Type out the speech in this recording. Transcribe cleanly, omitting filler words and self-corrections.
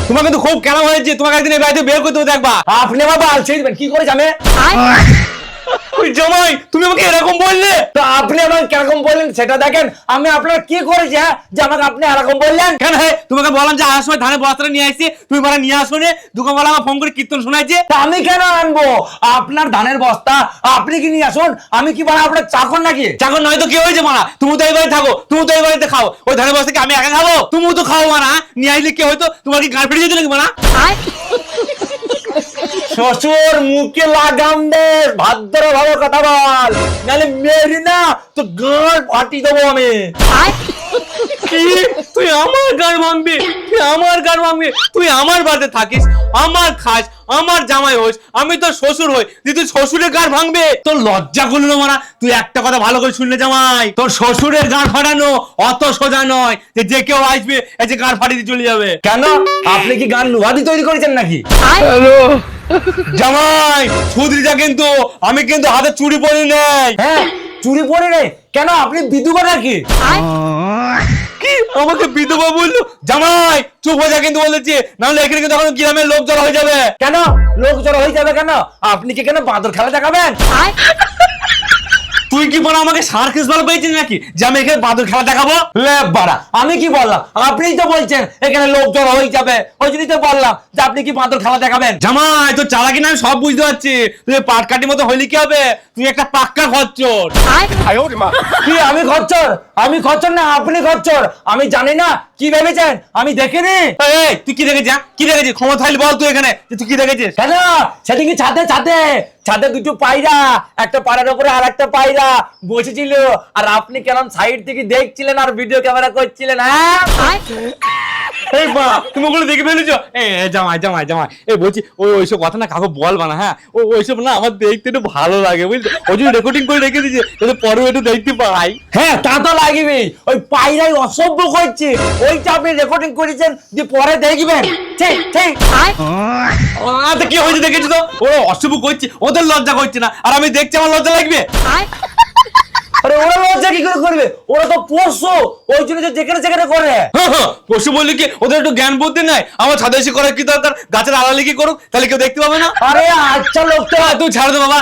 তোমাকে তো খুব কেন হয়েছে, তোমাকে একদিন এই বাড়িতে বের করতে হবে দেখবা। আপনি আমার বাল ছেড়ে দিবেন কি করে জানে? ওই জামাই তুমি আমাকে এরকম বললে? তো আপনি আমাকে কিরকম বললেন সেটা দেখেন। আমি আপনার কি করেছি হ্যাঁ, যে আমাকে আপনি এরকম বললেন? কেন হে তোমাকে বললাম যে আসার সময় ধানের বস্তাটা নিয়ে আসছি, তুমি বলা নিয়ে আসো নে, দোকানওয়ালা আমার ফোন করে কীর্তন শোনাইছে। তা আমি কেন আনবো আপনার ধানের বস্তা? আপনি কি নিয়ে আসুন, আমি কি বলা আপনার চাকর নাকি? চাকর নয় তো কি হয়েছে মারা, তুমি তো এই বাড়িতে থাকো, তুমি তো এই বাড়িতে খাও, ওই ধানের বস্তা কি আমি একা খাবো? তুমিও তো খাও মারা, নিয়ে আসলে কি হয়তো, তোমার কি গান ফেটে যেত নাকি মারা? শ্বশুর মুখে লাগাম দে, ভাদ্র ভাবে কথা বল, নাহলে মেরি না তো গাঁট ফাটি দেবো আমি। কি তুই আমার গান ভাঙবি? তুই আমার গান ভাঙবি? তুই আমার বাড়িতে থাকিস, আমার খাস, আমার জামাই হোস, আমি তোর শ্বশুর হই, তুই শ্বশুরের গান ভাঙবে? তোর লজ্জা করলো না মারা? তুই একটা কথা ভালো করে শুনলে জামাই, তোর শ্বশুরের গান ফাটানো অত সোজা নয় যে যে কেউ আসবে এই যে গান ফাটিয়ে দিয়ে চলে যাবে। কেন আপনি কি গান লুহাদি তৈরি করেছেন নাকি? জামাই সুধরিটা কিন্তু, আমি কিন্তু হাতে চুড়ি পরি নেই। হ্যাঁ চুরি পরে রে, কেন আপনি বিধবা নাকি? কি আমাকে বিধবা বললো? জামাই চুপ হয়ে যা কিন্তু বলেছি, নাহলে এখানে কিন্তু এখন গ্রামের লোক জড়ো হয়ে যাবে। কেন লোক জড়ো হয়ে যাবে কেন? আপনি কি কেন বাদর খেলা দেখাবেন? তুই কি বড় আমাকে সার্কাস ভালো পেয়েছিস নাকি যে আমি এখানে বাদুর খেলা দেখাবো? লে বাড়া, আমি কি বললাম? আপনিই তো বলছেন এখানে লোক জড়ো হয়ে যাবে, ওই জন্যই তো বললাম যে আপনি কি বাদর খেলা দেখাবেন। জামাই তোর চালাকি না আমি সব বুঝতে পারছি, তুই পাট কাটির মতো হইলি কি হবে? তুই একটা পাক্কা খচ্চর। কি আমি খচ্চর? আমি খচ্চর না আপনি খচ্চর, আমি জানি না কি ভেবেছেন, আমি দেখিনি। এই তুই কি দেখেছিস? কি দেখেছিস? ক্ষমতা থাকলে বল তুই এখানে যে তুই কি দেখেছিস। কেন সেটা কি ছাদে ছাদে ছাদে দুটো পায়রা, একটা পাড়ার উপরে আর একটা পায়রা বসেছিল, আর আপনি কেমন সাইড থেকে দেখছিলেন আর ভিডিও ক্যামেরা করছিলেন? হ্যাঁ এই বা তুমি ওগুলো দেখে ফেলেছো? জামাই জামাই জামাই এই বলছি, ওইসব কথা না কাউকে বলবা না, হ্যাঁ ওইসব না আমার দেখতে একটু ভালো লাগে বুঝলি, ওই জন্য রেকর্ডিং করে রেখে দিয়েছে যাতে পরে একটু দেখতে পাই। হ্যাঁ তা তো লাগবে, ওই পায়রাই অসভ্য করছে, ওইটা আপনি রেকর্ডিং করেছেন যে পরে দেখবেন। ঠিক ঠিক। আচ্ছা কি হয়েছে দেখেছি তো, ওরা অশুভ করছে, ওদের লজ্জা করছে না, আর আমি দেখছি আমার লজ্জা লাগবে? আরে ওরা লজ্জা কি করে করবে? ওরা তো পশু, ওই জন্য যে যেখানে যেখানে করে। পশু বললি কি, ওদের একটু জ্ঞান বুদ্ধি নাই? আমার ছাদে এসে করার কি দরকার? গাছের আড়ালে কি করুক, তাহলে কেউ দেখতে পাবে না? আরে আচ্ছা লোক তো তুই ছাড় দে বাবা।